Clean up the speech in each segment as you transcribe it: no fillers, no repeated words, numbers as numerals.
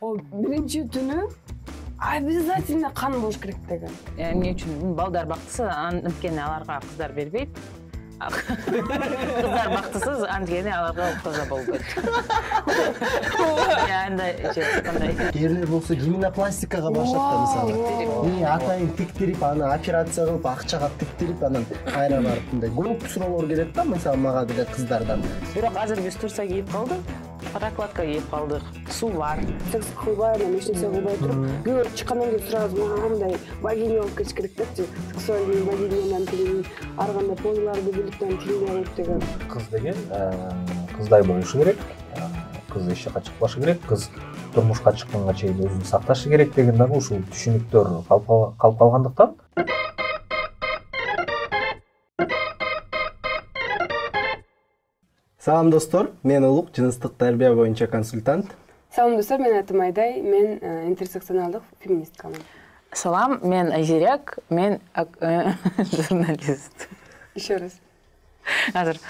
Биринчи түнү обязательно кан болуш керек деген. Эмне үчүн балдар бактысы анткени аларга кыздар бербейт. Кыздар бактысыз анткени аларга кыздар болбойт. Андай Эрлер болсо гимнопластикага башат да мисалы. Атайын тиктирип, аны операция кылып, акчага тиктирип, анан кайра барып мындай көп суроолор келет да, мисалы мага деле кыздардан. Бирок азыр биз турса кийип калдык. Прокладка кийип калдык. Суу бар. Секс кылбай, эч нерсе кылбай туруп, күйөөнүп чыккандан кийин сразу мындай вагиня алып кетиш керек депчи. Сексуалдуу вагинянан тилин, ар кандай позаларды билип тилин деген. Кыз деген кыздай болушу керек. Кыз эч жака чыкпашы керек. Кыз турмушка чыкканга чейин өзүн сакташы керек деген дагы ушул түшүнүктөр калып калгандыктан. Салам достор, мен Улук, жыныстык тарбия боюнча консультант. Салам достор, мен атым Айдай, мен интерсекционалдык феминисткамын. Салам, мен Айзерек, мен журналист. Еще раз. Азыр.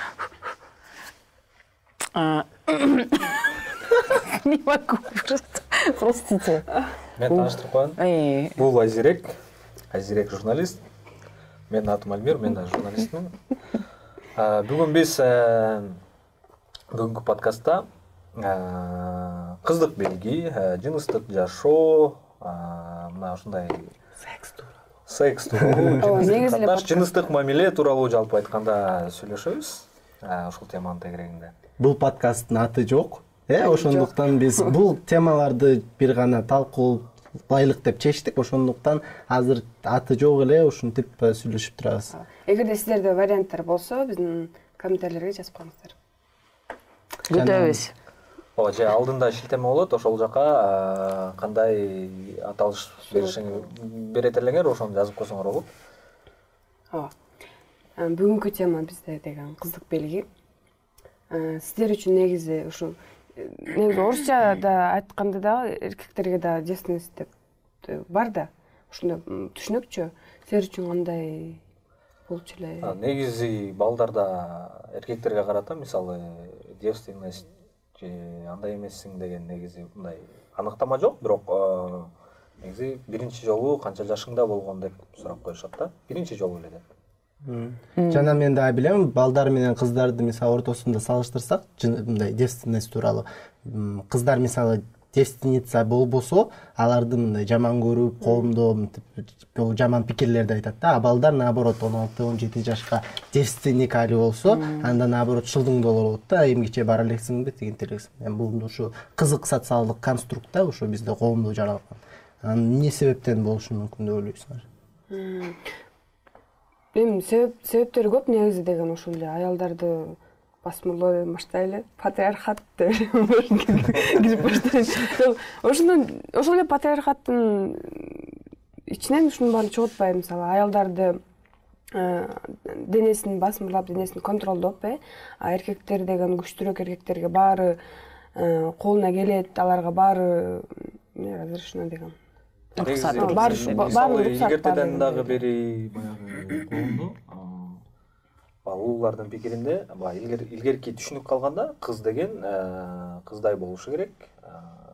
Не могу просто. Простите. Мен тааныштырып коеюн. Бул Айзерек журналист. Мен атым Альмир, мен да журналистмин. Бүгүн биз бүгүнкү подкастта кыздык белги, жыныстык жашоо, мына ушундай секс тууралуу, жыныстык мамиле тууралуу жалпы айтканда сүйлөшөбүз. Ушул теманын тегерегинде. Бул подкасттын аты жок. Ошондуктан биз бул темаларды бир гана талкуулайлык деп чечтик. Ошондуктан азыр аты жок эле ушинтип сүйлөшүп турабыз. Эгерде сиздерде варианттар болсо, биздин комментарийлерге жазып коюңуздар. Күтөбүз. Же алдында шилтеме болот, ошол жака кандай аталыш берет элеңер, ошону жазып койсоңор болот. Бүгүнкү тема бизде деген кыздык белги. Сиздер үчүн негизи ушул орусчада айтканда дагы эркектерге да девственность деп бар да. Ушундай түшүнүкчү. Силер үчүн кандай болчу эле? Негизи балдарда эркектерге карата мисалы девственность же андай эмессиң деген негизи мындай аныктама жок, бирок негизи биринчи жолу канча жашыңда болгон деп сурап коюшат да. Биринчи жолу эле деп. Жана мен да билем, балдар менен кыздарды мисалы ортосунда салыштырсак, мындай девственность тууралуу кыздар мисалы девственница болбосо, аларды мындай жаман көрүп, коомдо бул жаман пикирлерди айтат да. А балдар наоборот 16-17 жашка девственник али болсо, анда наоборот шылдыңдоо болот да. Эмгиче бара элексиңби, тигинтип элексиң. Бул ушу кызык социалдык конструкт да, ушу бизде коомдо жаралган. Эмне себептен болушу мүмкүн деп ойлойсуңар? Себептери көп негизи деген ушул эле аялдарды басмырлоо баштайлы, патриархат деп кирип баштайлы. Ошол эле патриархаттын ичинен ушунун баарын чогултпай, мисалы аялдарды денесин басмырлап, денесин контролдоп, эркектер деген күчтүүрөөк эркектерге баары колуна келет, аларга баары разрешено деген. Мисалы илгертеден дагы бери баягы коомдо улуулардын пикиринде илгерки түшүнүк калганда кыз деген кыздай болушу керек,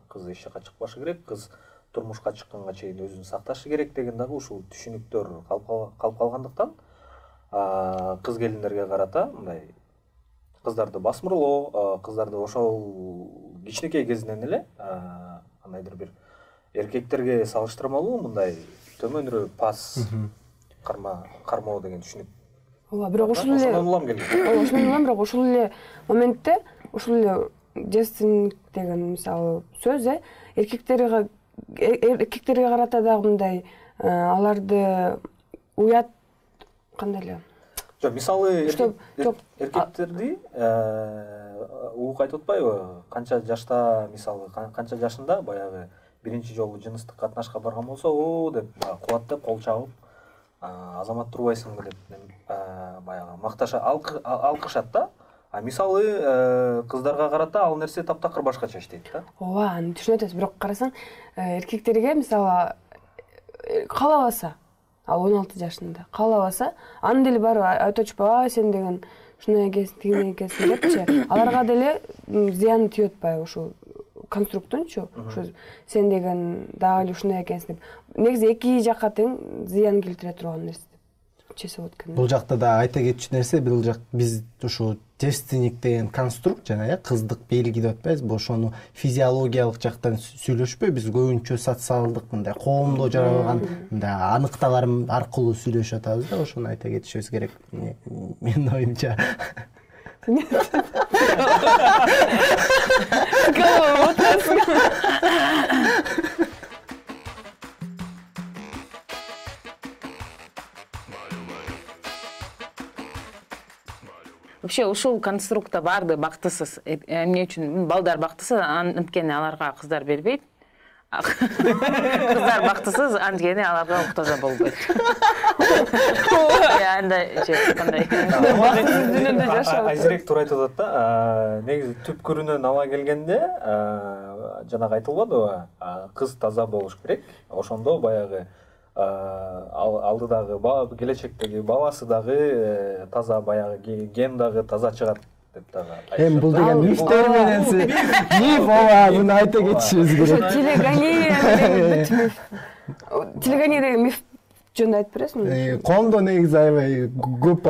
кыз эч жака чыкпашы керек, кыз турмушка чыкканга чейин өзүн сакташы керек деген дагы ушул түшүнүктөр калып калгандыктан кыз келиндерге карата мындай кыздарды басмырлоо, кыздарды ошол кичинекей кезинен эле кандайдыр бир эркектерге салыштырмалуу мындай төмөнүрөөк пас кармоо деген түшүнүк. Бирок ушул эле бирок ушул эле моментте ушул эле девственник деген мисалы сөз эркектерге карата дагы мындай аларды уят кандай эле? Жок, мисалы эркектерди угук айтып атпайбы? Канча жашта мисалы канча жашында баягы биринчи жолу жыныстык катнашка барган болсо, деп кубаттап кол чабып, азамат турбайсыңбы деп баягы макташа алкышат да. Мисалы кыздарга карата ал нерсе таптакыр башкача иштейт да. Аны түшүнөт атасыз, бирок карасаң эркектерге мисалы каалабаса, ал 16 жашында каалабаса, аны деле барып айтып атышпайбы, сен деген ушундай экенсиң, тигиндей экенсиң депчи, аларга деле зыяны тийип атпайбы ушул конструктунчу ошо сен деген дагы эле ушундай экенсиң деп негизи эки жакка тең зыян келтире турган нерсе деп чечип болот экен. Бул жакта да айта кетчү нерсе, бул жак биз ушу девственник деген конструкт жана кыздык белги деп атпайбызбы, ошону физиологиялык жактан сүйлөшпөй, биз көбүнчө социалдык мындай коомдо жаралган мындай аныкталар аркылуу сүйлөшүп атабыз да, ошону айта кетишибиз керек менин оюмча. Вообще ушул конструкта барды бактысыз. Эмне үчүн балдар бактысыз, анткени аларга кыздар бербейт. Кыздар бактысыз, анткени аларга уктаза болбойт. Андай кандай. Айзерек туура айтып атат да. Негизи түпкүрүнөн ала келгенде, жанагы айтылбадыбы? Кыз таза болуш керек. Ошондо баягы алдыдагы келечектеги баласы дагы таза, баягы ген дагы таза чыгат деп дагы. Эми бул деген мифтер менен миф буну айта кетишибиз керек. Телегония деген миф жөнүндө айтып бересиңби? Коомдо негизи аябай көп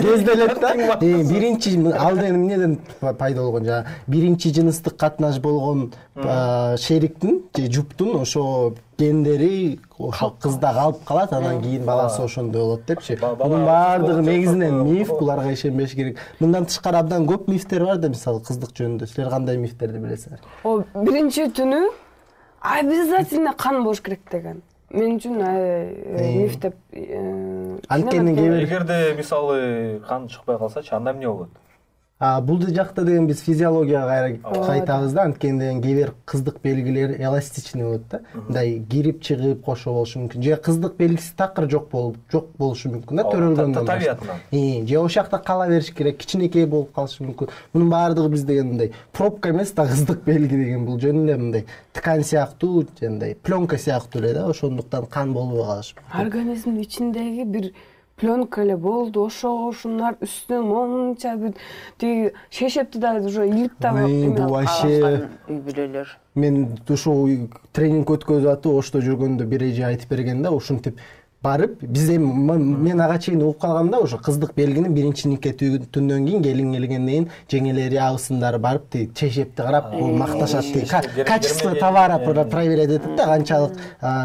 кезделет да. Биринчи ал эмнеден пайда болгон, жана биринчи жыныстык катнаш болгон шериктин же жуптун ошо гендери ошо кызда калып калат, анан кийин баласы ошондой болот депчи. Бунун баардыгы негизинен миф, буларга ишенбеш керек. Мындан тышкары абдан көп мифтер бар да, мисалы кыздык жөнүндө. Силер кандай мифтерди билесиңер? О, биринчи түнү обязательно кан болуш керек деген. Мен үчүн миф деп анткени эгерде мисалы кан чыкпай калсачы, анда эмне болот? Бул жакта деген биз физиологияга кайтабыз да, анткени деген кээ кыздык белгилер эластичный болот да. Мындай кирип чыгып кошо болушу мүмкүн. Же кыздык белгиси такыр жок болушу мүмкүн да, төрөлгөндөн табиятынан. Же ошол жакта кала бериш керек, кичинекей болуп калышы мүмкүн. Мунун баардыгы биз деген мындай пробка эмес да, кыздык белги деген бул жөнүндө мындай ткань сыяктуу, жандай пленка сыяктуу эле да, ошондуктан кан болбой калышы мүмкүн. Организмдин ичиндеги бир пленка эле болду, ошонун үстүнөн монча бир тиги шешепти да уже илип да бул вообще үй бүлөлөр. Мен ушул тренинг өткөзүп атып, ошто жүргөндө бир эже айтып берген да, ушинтип барып, биз мен ага чейин угуп калгам да, ошо кыздык белгини биринчи нике түндөн кийин келин келгенден кийин жеңелери, абысындары барып тиги чешепти карап, макташат, тиги качество товара проверять этет да, канчалык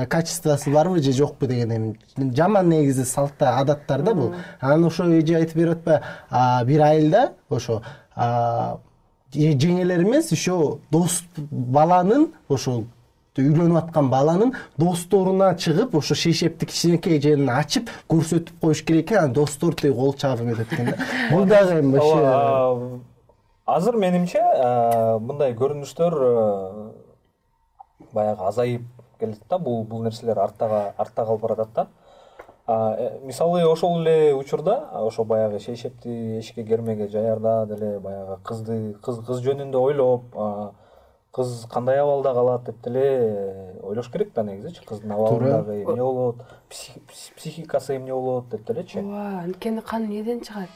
качествосы барбы же жокпу деген жаман негизи салтта, адаттар да бул. Анан ошо эже айтып берип атпайбы, бир айылда ошо жеңелер эмес, ошо дос баланын, ошо үйлөнүп аткан баланын досторуна чыгып, ошо шешепти кичинекей жерин ачып көрсөтүп коюш керек экен, достор тиги кол чабып этет экен да. Бул дагы вообще азыр менимче мындай көрүнүштөр баягы азайып келет да, бул нерселер артта калып баратат да. Мисалы ошол эле учурда ошо баягы шешепти эшикке кермеге жаярда деле баягы кыз жөнүндө ойлоп, кыз кандай абалда калат деп деле ойлош керек да негизичи. Кыздын абалындагы эмне болот, психикасы эмне болот деп делечи. Ооба, анткени кан эмнеден чыгат?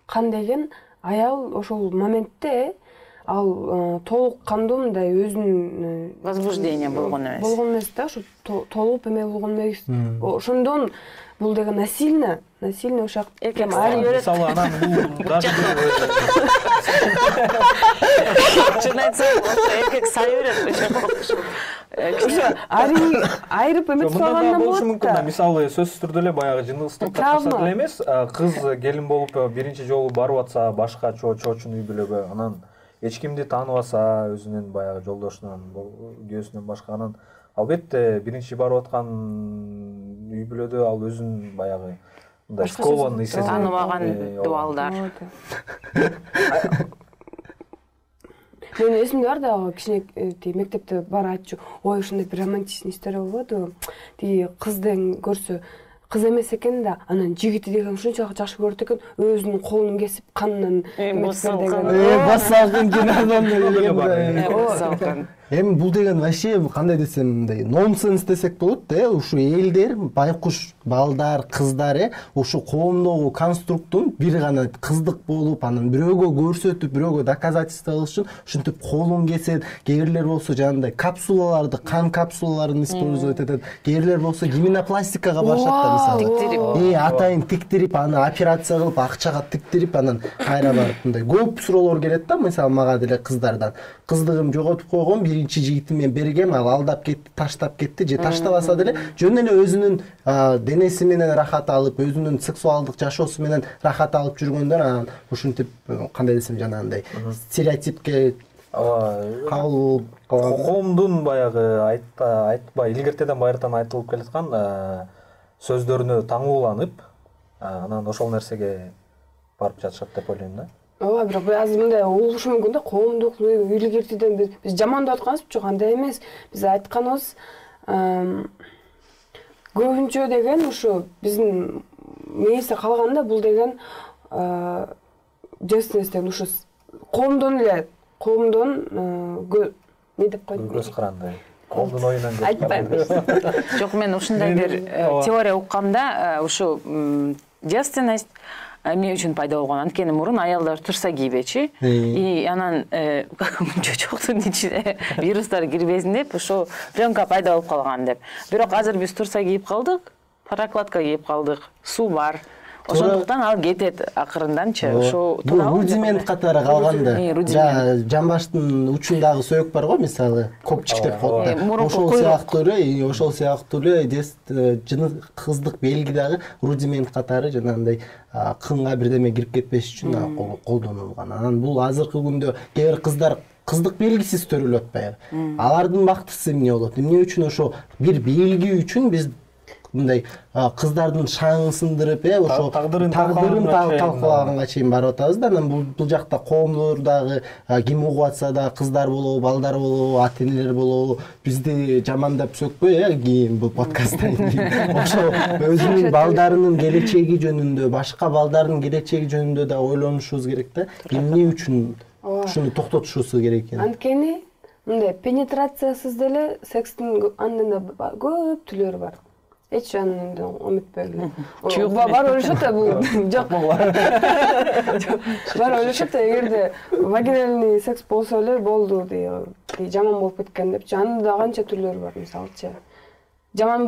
Кан деген аял ошол моментте ал толук кандуу мындай өзүнүн возбуждение болгон эмес. Болгон эмес да, ошо толуп эме болгон эмес. Ошондон бул деген насильно ошак эркек мисалы анан бул даже чын айтсам, эркек сай берет. Ошо айрып эметип калгандан болот да. Мисалы сөзсүз түрдө эле баягы жыныстык катнашса деле эмес, кыз келин болуп биринчи жолу барып атса башка чоочун үй бүлөгө, анан эч кимди тааныбаса, өзүнүн баягы жолдошунан, күйөөсүнөн башка, анан албетте биринчи барып аткан үй бүлөдө ал өзүн баягы мындай скованный сезинет. Тааныбаган дуалдар. Мен эсимде бар да, кичине мектепте бар айтчу, ой ушундай бир романтичный история болбодубу? Тиги кыздын көрсө кыз эмес экен да, анан жигити деген ушунчалык жакшы көрөт экен, өзүнүн колун кесип канынан басалкын кинодон басалкын. Эми бул деген вообще кандай десем мындай нонсенс десек болот да. Ушу элдер, байкуш балдар, кыздар ушу коомдогу конструктун бир гана кыздык болуп, анан бирөөгө көрсөтүп, бирөөгө доказательство кылыш үчүн ушинтип колун кесет. Кээ бирлер болсо жанагындай капсулаларды, кан капсулаларын использовать этет. Кээ бирлер болсо гиминопластикага барышат да мисалы. Тиктирип. Атайын тиктирип, аны операция кылып, акчага тиктирип, анан кайра барып мындай көп суроолор келет да, мисалы мага деле кыздардан. Кыздыгым жоготуп койгом, биринчи жигитим мен бергем, ал алдап кетти, таштап кетти, же таштабаса деле жөн эле өзүнүн денеси менен рахат алып, өзүнүн сексуалдык жашоосу менен рахат алып жүргөндөр анан ушинтип кандай десем жанагындай стереотипке кабыл коомдун баягы айтпай илгертеден байыртан айтылып келаткан сөздөрүнө таңууланып, анан ошол нерсеге барып жатышат деп ойлойм да. Ооба, бирок азыр мындай болушу мүмкүн да, коомдук илгертиден биз жамандап атканыбыз жок, андай эмес. Биз айтканыбыз көбүнчө деген ушу биздин мээсте калганда бул деген девственность деген ушу коомдон не деп койдум? Көз каранды. Коомдун оюнан айтпайм. Жок, мен ушундай бир теория уккамда, ушу девственность эмне үчүн пайда болгон? Анткени мурун аялдар турса кийбечи, и анан чочоктун ичине вирустар кирбесин деп ушу пленка пайда болуп калган деп. Бирок азыр биз турса кийип калдык, прокладка кийип калдык, суу бар. Ошондуктан ал кетет акырынданчы. Ошо рудимент катары калганда. Жамбаштын учундагы сөйөк бар го, мисалы, копчик деп коет. Ошол сыяктуу эле кыздык белги дагы рудимент катары жанагындай кынга бирдеме кирип кетпеш үчүн колдонулган. Анан бул азыркы күндө кээ бир кыздар кыздык белгисиз төрөлөт баягы. Алардын бактысы эмне болот? Эмне үчүн ошо бир белги үчүн биз мындай кыздардын шаңын сындырып, ошо тагдырын талкуулаганга чейин барып атабыз да. Анан бул жакта коомдор дагы ким угуп атса да, кыздар болобу, балдар болобу, ата-энелер болобу, бизди жамандап сөкпөй кийин бул подкасттан кийин. Ошо өзүнүн балдарынын келечеги жөнүндө, башка балдардын келечеги жөнүндө да ойлонушубуз керек да. Эмне үчүн ушуну токтотушубуз керек экен. Анткени мындай пенетрациясыз деле секстин андан да көп түрлөрү бар. Эч андан үмүтпөйгүлө. Бар ойлошот да бул жок. Бар ойлошот да, эгерде вагинальный секс болсо эле болду дейт, жаман болуп кеткен депчи. Анын да канча түрлөрү бар, мисалычы. Жаман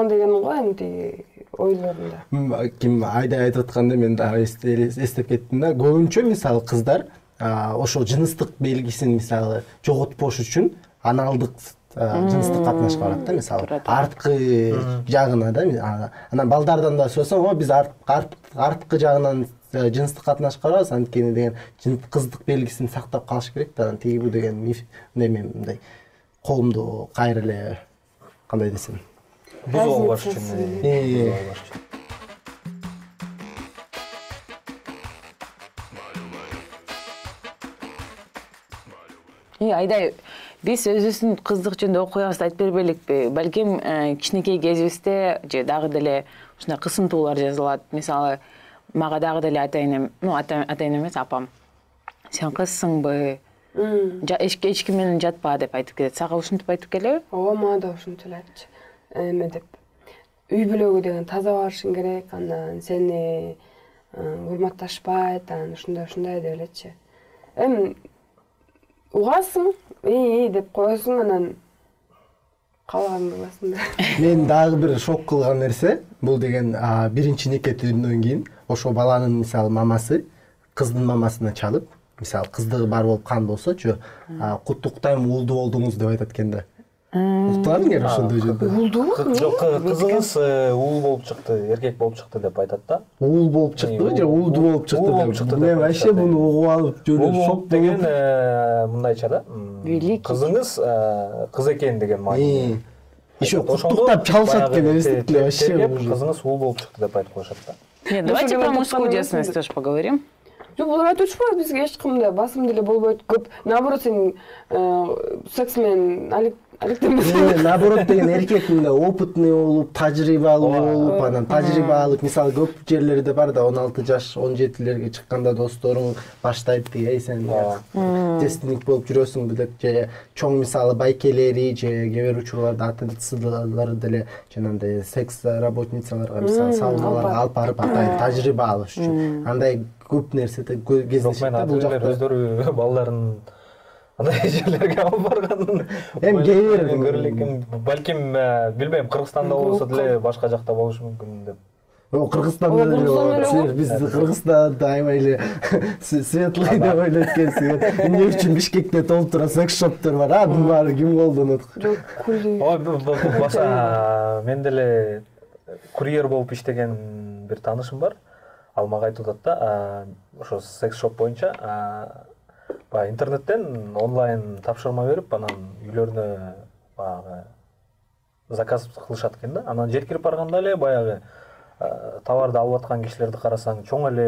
дегеним го эми ойлорунда. Ким Айда айтып атканда мен дагы эстеп кеттим да. Көбүнчө мисалы кыздар ошо жыныстык белгисин мисалы жоготпош үчүн аналдык жыныстык катнашка барат да, мисалы арткы жагына да. Анан балдардан да сурасам, биз арткы жагынан жыныстык катнашка барабыз, анткени деген кыздык белгисин сактап калыш керек да. Анан тиги бу деген миф неме мындай коомду кайра эле кандай десем бузуп албаш үчүн. Айдай, биз өзүбүздүн кыздык жөнүндө окуябызды айтып бербейликпи? Балким кичинекей кезибизде же дагы деле ушундай кысымтуулар жазылат. Мисалы, мага дагы деле ата-энем, ата-энем эмес, апам, сен кызсыңбы? Эч ким менен жатпа деп айтып кетет. Сага ушинтип айтып келеби? Ооба, мага да ушинтип эле айтчу. Эме деп, үй бүлөгү деген таза барышың керек, андан сени урматташпайт, анан ушундай деп элечи. Эми угасың, деп коесуң, анан калганды кыласың да. Мен дагы бир шок кылган нерсе, бул деген биринчи никетүүдөн кийин ошо баланын мисалы мамасы кыздын мамасына чалып, мисалы кыздыгы бар болуп кан болсочу, куттуктайм уулду болдуңуз деп айтат экен да. Уктабыңар ошондой жерде? Уулдубу? Жок, кызыңыз уул болуп чыкты, эркек болуп чыкты деп айтат да. Уул болуп чыктыбы же уулду болуп чыкты деп? Мен вообще буну угуп алып жүрөм, шок деген мындайча да. Кызыңыз кыз экен деген маани. Еще куттуктап чалышат экен, эстетиле вообще. Кызыңыз уул болуп чыкты деп айтып коюшат да. Нет, давайте про мужскую девственность тоже поговорим. Жок, булар айтышпайбы, бизге эч кимде басым деле болбойт. Көп, наоборот, сен секс менен наоборот деген эркек мындай опытный болуп, тажрыйбалуу болуп, анан тажрыйба алып, мисалы көп жерлерде бар да 16 жаш, 17-лерге чыкканда досторуң баштайт деги, эй сен девственник болуп жүрөсүңбү деп, же чоң мисалы байкелери, же кээ бир учурларда ата-аналар деле жанагындай секс работницаларга мисалы сауналарга алып барып атайын тажрыйба алыш үчүн. Андай көп нерседе кездешет да бул жакта. Өздөрү балдарын андай жерлерге алып барган. Эми кээ бир балким билбейм, Кыргызстанда болсо деле башка жакта болушу мүмкүн деп. Кыргызстанда деле биз Кыргызстанда аябай эле светлый деп ойлойт экенсиз. Эмне үчүн Бишкекте толтура секс-шоптор бар, бул баары ким колдонот? Жок, курьер. Ой, баса мен деле курьер болуп иштеген бир таанышым бар. Ал мага айтып атат да, ошо секс-шоп боюнча баягы интернеттен онлайн тапшырма берип, анан үйлөрүнө баягы заказ кылышат экен да. Анан жеткирип барганда эле баягы товарды алып аткан кишилерди карасаң, чоң эле,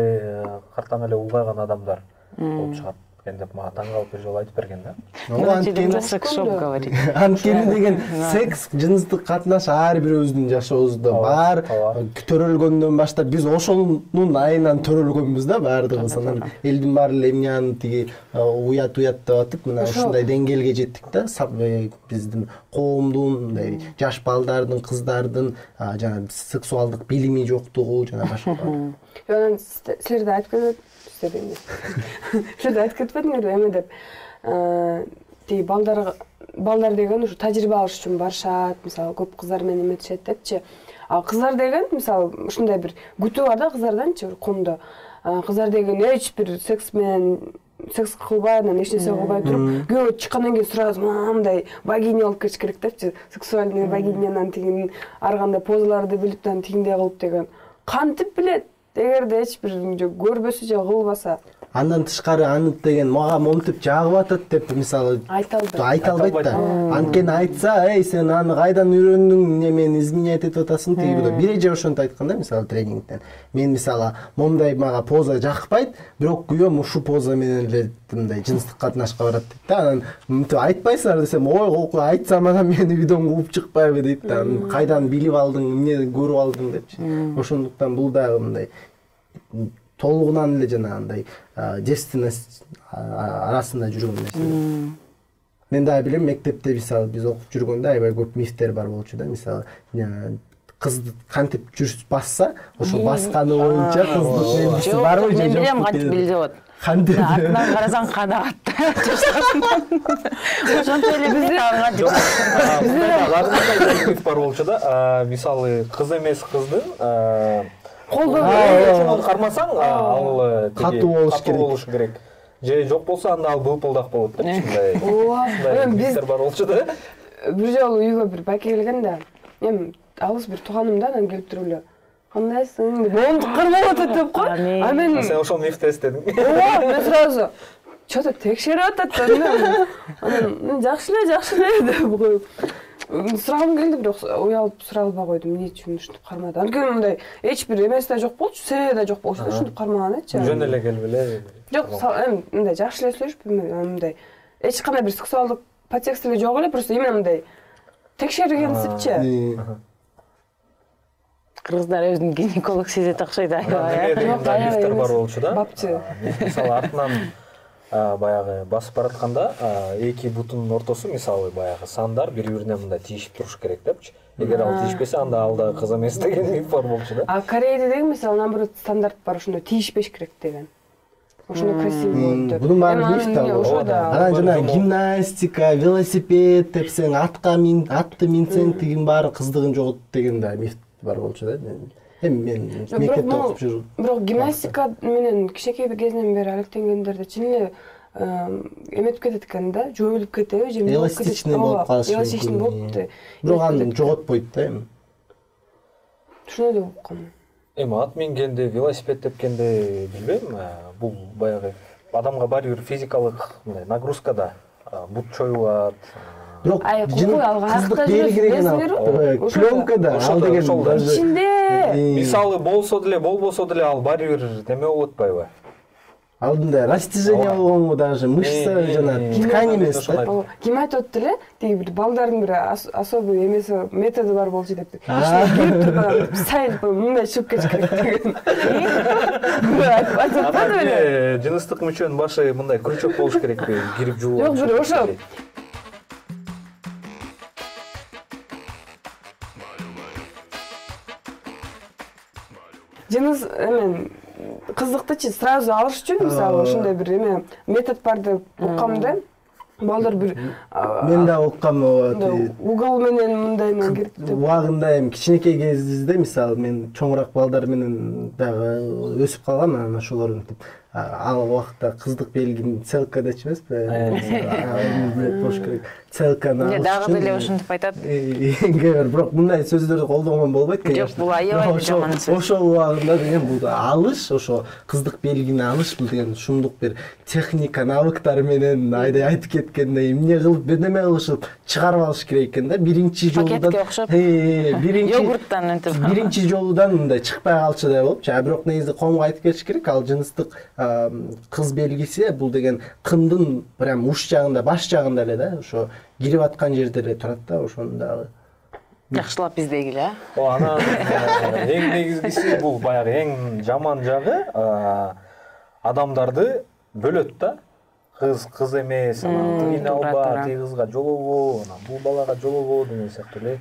картаң эле улгайган адамдар болуп чыгат экен деп мага таң калып бир жолу айтып берген да. Анткени секс-шоп говорит. Анткени деген секс, жыныстык катнаш ар бирөөбүздүн жашообузда бар. Төрөлгөндөн баштап биз ошонун айынан төрөлгөнбүз да баардыгыбыз. Анан элдин баары эле эмне тиги уят деп атып, мына ушундай деңгээлге жеттик да. Биздин коомдун, мындай жаш балдардын, кыздардын жана сексуалдык билими жоктугу жана башка. Анан силерде айтып Силерде айтып кетпедиңерби эме деп. Тиги балдар деген ушу тажрыйба алыш үчүн барышат, мисалы көп кыздар менен эметишет депчи. А кыздар деген мисалы ушундай бир күтүү бар да кыздарданчы бир комдо. Кыздар деген эч бир секс кылбай, анан эч нерсе кылбай туруп, күйөө чыккандан кийин сразу мындай богиня болуп кетиш керек депчи. Сексуальный богинянан тигин ар кандай позаларды билип, тигиндей кылып деген. Кантип билет? Эгерде эч бир көрбөсө же кылбаса. Андан тышкары аны деген мага момтип жагып атат деп мисалы айта албайт да. Анткени айтса, эй сен аны кайдан үйрөндүң, мени изменять этип атасың тиги бир эже ошентип айткан да мисалы тренингден. Мен мисалы момдай мага поза жакпайт, бирок күйөөм ушу поза менен эле мындай жыныстык катнашка барат дейт да. Анан мынтип айтпайсыңар десем, ой айтсам анан мени үйдөн кууп чыкпайбы дейт да. Кайдан билип алдың, эмне көрүп алдың депчи. Ошондуктан бул дагы мындай толугунан эле жанагындай девственность арасында жүргөн нерсе. Мен да билем, мектепте мисалы биз окуп жүргөндө аябай көп мифтер бар болчу да. Мисалы кызды кантип жүрүп басса, ошо басканы боюнча кыздын нерси барбы же жок? Мен билем кантип билди болот. Кантип? Артынан карасаң кадагат. Ошончо эле билет ага деп. Бизде миф бар болчу да. Мисалы кыз эмес кыздын колдоо кармасаң, ал катуу болуш керек. Же жок болсо анда ал былпылдак болот деп ушундай мифтер бар болчу да. Бир жолу үйгө бир байке келген да. Эми алыс бир тууганым да, анан келип туруп эле кандайсың деп моомду кармап атат деп кой. А мен сен ошол мифти эстедиң. Мен сразу что-то текшерип атат да. Анан жакшы эле деп коюп сурагым келди, бирок уялып сурай албай койдум. Эмне үчүн ушинтип кармады? Анткени мындай эч бир эмеси да жок болчу, себеби да жок болчу, ушинтип кармаган эчи. Жөн эле келип эле. Жок, эми мындай жакшы эле сүйлөшпөйм, мындай эч кандай бир сексуалдык подтекст эле жок эле, просто именно мындай текшергенсипчи. Кыргыздар өзүн гинеколог сезет окшойт аябай. Мифтер бар болчу да. Бапчы. Мисалы артынан баягы басып баратканда эки бутунун ортосу мисалы баягы сандар бири-бирине мындай тийишип туруш керек депчи. Эгер ал тийишпесе, анда ал да кыз эмес деген миф бар болчу да. А Кореяда деген мисалы наоборот стандарт бар, ошондой тийишпеш керек деген. Ошондой красивый болот деп. Бунун баары миф да. Анан жана гимнастика, велосипед деп сен атты минсең тигин баары кыздыгын жогот деген да миф бар болчу да. Эми мен мектепте окуп жүрдүм. Бирок гимнастика менен кичинекей кезинен бери алектенгендерде чын эле эметип кетет экен да, жөбүлүп кетеби же эластичный болуп калышы мүмкүн. Эластичный болуп. Бирок аны жоготпойт да эми. Ушуну деп уккам. Эми ат мингенде, велосипед тепкенде билбейм, бул баягы адамга баары бир физикалык нагрузка да. Бут чоюлат. Бирок кыздык белги деген пленка да, ал деген ичинде. Мисалы болсо деле, болбосо деле ал баары бир неме болуп атпайбы? алдында растяжение болгонго даже мышца жана ткань эмес да. Ким айтып атты эле, тиги бир балдардын бир особый эмеси методу бар болчу деп. Кирип туруп сайып мындай чыгып кетиш керек деген. Айтып атпады беле. Жыныстык мүчөнүн башы мындай крючок болуш керекпи? Кирип жууп. Жок, бир ошо жыныс эмен кыздыктычы сразу алыш үчүн мисалы ушундай бир эме метод бар деп уккам да. Балдар бир мен да уккам угол менен мындаймен кирип убагында эми кичинекей кезибизде мисалы мен чоңураак балдар менен дагы өсүп калгам, анан ошолордун ал убакта кыздык белгини целка дечү эмеспи? Болуш керек. Целканы алыш. Дагы деле ошентип айтат. Бирок мындай сөздөрдү колдонгон болбойт, конечно. Жок, бул аябай жаман сөз. Ошол убагында деген бул алыш, ошо кыздык белгини алыш бул деген шумдук бир техника, навыктар менен айдай айтып кеткендей эмне кылып, бирдеме кылышып чыгарып алыш керек экен да. Биринчи жолудан пакетке окшоп. Йогурттан ынтып. Биринчи жолудан мындай чыкпай калчудай болупчу. Бирок негизи коомго айтып кетиш керек, ал жыныстык кыз белгиси бул деген кындын прям уч жагында, баш жагында эле да, ошо кирип аткан жерде эле турат да, ошону дагы жакшылап биздегиле. Анан эң негизгиси бул баягы эң жаман жагы адамдарды бөлөт да. Кыз эмес, анан тигини алба, тиги кызга жолобо, анан бул балага жолобо деген сыяктуу эле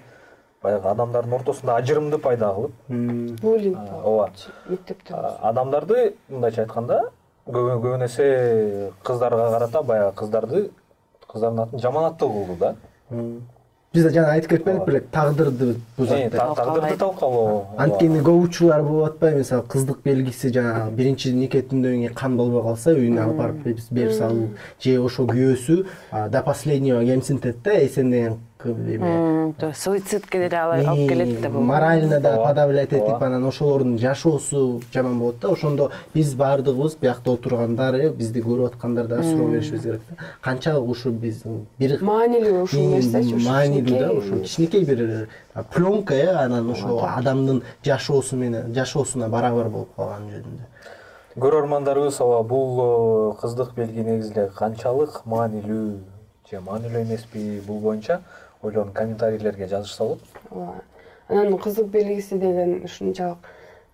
баягы адамдардын ортосунда ажырымды пайда кылып, буллинг ооба. Мектепте Адамдарды мындайча айтканда көбүн эсе кыздарга карата баягы кыздардын атын жаманаттуу кылуу да. Биз да жана айтып кетпедик беле, тагдырды бузат деп. Тагдырды талкалоо. Анткени көп учурлар болуп атпайбы, мисалы кыздык белгиси жана биринчи никетинден кийин кан болбой калса, үйүнө алып барып берип салуу, же ошо күйөөсү до последнего кемсинтет да, сен деген суицидке деле алып келет да бул. Морально да подавлять этип, анан ошолордун жашоосу жаман болот да. Ошондо биз баардыгыбыз биякта отургандар, бизди көрүп аткандар да суроо беришибиз керек да. Канчалык ушу биздин бир маанилүү ушул нерсечи, маанилүү да, ошо кичинекей бир пленка, анан ошо адамдын жашоосу менен жашоосуна барабар болуп калган жөнүндө. Көрөрмандарыбыз бул кыздык белги негизинде канчалык маанилүү же маанилүү эмеспи, бул боюнча ойлорун комментарийлерге жазышса болот. Ооба. Анан кыздык белгиси деген ушунчалык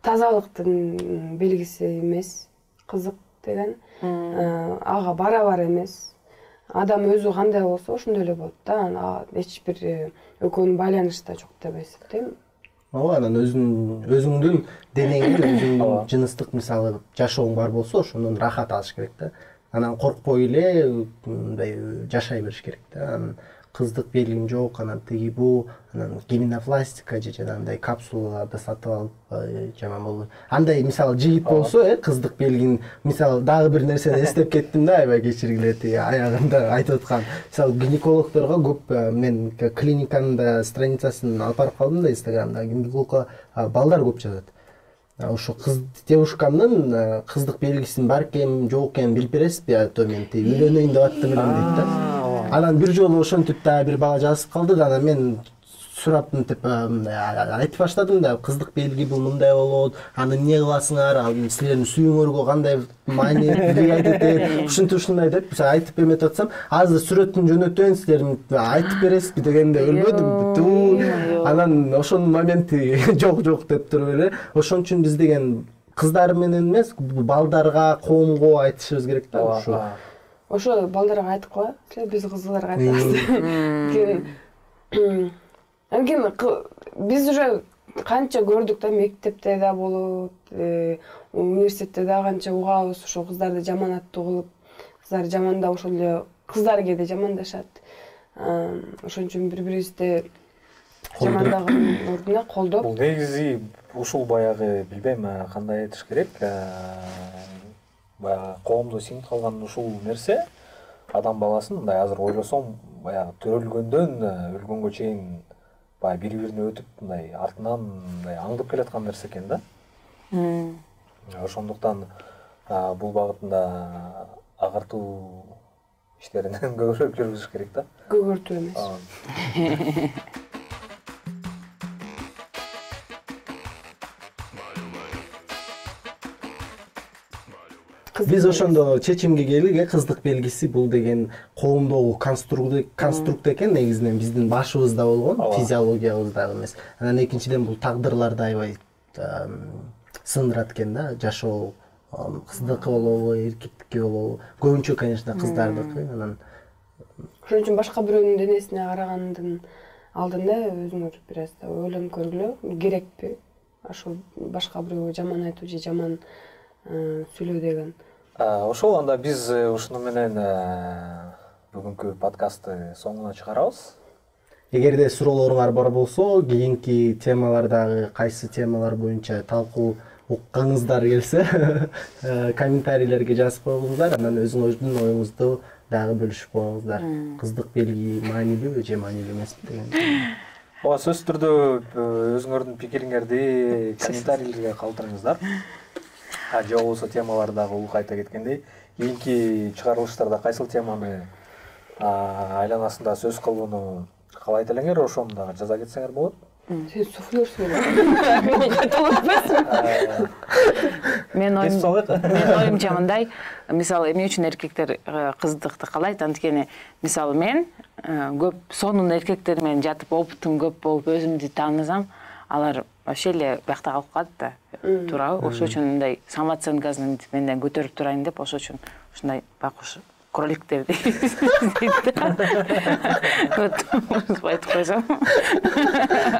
тазалыктын белгиси эмес. Кызык деген ага барабар эмес. Адам өзү кандай болсо ошондой эле болот да. Эч бир экөөнүн байланышы да жок деп эсептейм. Ооба, анан өзүңдүн денеңдин, өзүңдүн жыныстык мисалы жашооң бар болсо, ошондон рахат алыш керек да. Анан коркпой эле мындай жашай бериш керек да. Анан кыздык белгим жок, анан тиги бу, анан гименопластика же жанагындай капсулаларды сатып алып жаман болду. Андай мисалы жигит болсо, кыздык белгин, мисалы дагы бир нерсени эстеп кеттим да, аябай кечиргиле, тиги аягында айтып аткан. Мисалы гинекологдорго көп мен клиниканын да страницасын алып барып калдым да, Инстаграмда гинекологко балдар көп жазат. Ошо кыз девушкамдын кыздык белгисин бар экен, жок экен билип бересизби? То мен үйлөнөйүн деп аттым элем дейт да. Анан бир жолу ошентип да бир бала жазып калды да, анан мен сурап мынтип айтып баштадым да, кыздык белги бул мындай болот, аны эмне кыласыңар, ал силердин сүйүүңөргө кандай маани влиять этет, ушундай деп айтып эметип атсам, азыр сүрөтүн жөнөтөйүн, силер айтып бересизби дегенде өлбөдүм. Анан ошонун моменти жок деп туруп эле, ошон үчүн биз деген кыздар менен эмес, балдарга, коомго айтышыбыз керек да. Ошо балдарга айтып коелу, силер биз кызларга айтабыз. Анткени биз уже канча көрдүк да, мектепте да болот, университетте да канча угабыз, ошо кыздарды жаманаттуу кылып, кыздар жамандап ошол эле кыздар кээде жамандашат. Ошон үчүн бири-бирибизди жамандаган ордуна колдоп. Бул негизи ушул баягы билбейм кандай айтыш керек. Баягы коомдо сиңип калган ушул нерсе адам баласын мындай азыр ойлосом, баягы төрөлгөндөн өлгөнгө чейин баягы бири-бирине өтүп мындай артынан мындай аңдып келаткан нерсе экен да. Ошондуктан бул багытында агартуу иштеринен көбүрөөк жүргүзүш керек да. Көгөртүү эмес. Биз ошондо чечимге келдик, кыздык белгиси бул деген коомдогу конструкт экен, негизинен биздин башыбызда болгон, физиологиябызда эмес. Анан экинчиден бул тагдырларды аябай сындырат экен да, жашоо кыздыкы болобу, эркектикке болобу. Көбүнчө, конечно, кыздардыкы. Анан ошон үчүн башка бирөөнүн денесине карагандын алдында өзүңөр бир аз ойлонуп көргүлө, керекпи ошол башка бирөөгө жаман айтуу же жаман сүйлөө деген. Ошол анда биз ушуну менен бүгүнкү подкастты соңуна чыгарабыз. Эгерде суроолоруңар бар болсо, кийинки темалардагы кайсы темалар боюнча талкуу уккаңыздар келсе, комментарийлерге жазып коюңуздар, анан өзүңөрдүн оюңузду дагы бөлүшүп коюңуздар. Кыздык белги маанилүү же маанилүү эмеспи деген. Ооба, сөзсүз түрдө өзүңөрдүн пикириңерди комментарийлерге калтырыңыздар. Же болбосо темалардагы улук айта кеткендей, кийинки чыгарылыштарда кайсыл теманы айланасында сөз кылууну каалайт элеңер, ошону дагы жаза кетсеңер болот. Сен суфлёрсуң. Мен кайталап атпайсың. Мен оюмча мындай, мисалы эмне үчүн эркектер кыздыкты каалайт, анткени мисалы мен көп сонун эркектер менен жатып опытым көп болуп өзүмдү таанысам, алар вообще эле биякта калып калат да. Туурабы? Ошол үчүн мындай самооценкасын менден көтөрүп турайын деп, ошол үчүн ушундай бакуш кроликтерди айтып койсом.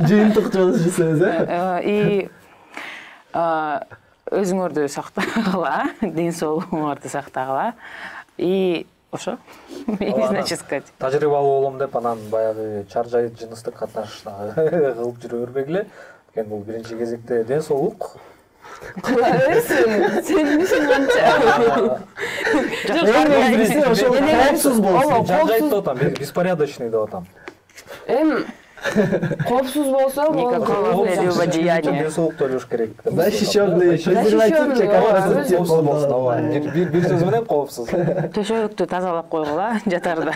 Жыйынтык жазып жүрсөңүз, И өзүңөрдү сактагыла, ден соолугуңарды сактагыла. И ошо. Значит сказать. Тажрыйбалуу болом деп анан баягы чаржай жыныстык катнаш кылып жүрө бербегиле. Анткени бул биринчи кезекте ден соолук. Кыла берсин. Сен ишин канча? ошол коопсуз болсун. Чаржайт деп атам, беспорядочный деп атам. Коопсуз болсо, Никакого прелюбодеяния. Ден соолукту ойлош керек. Защищённый, презервативчик, бир сөз менен коопсуз. Төшөктү тазалап койгула жатарда.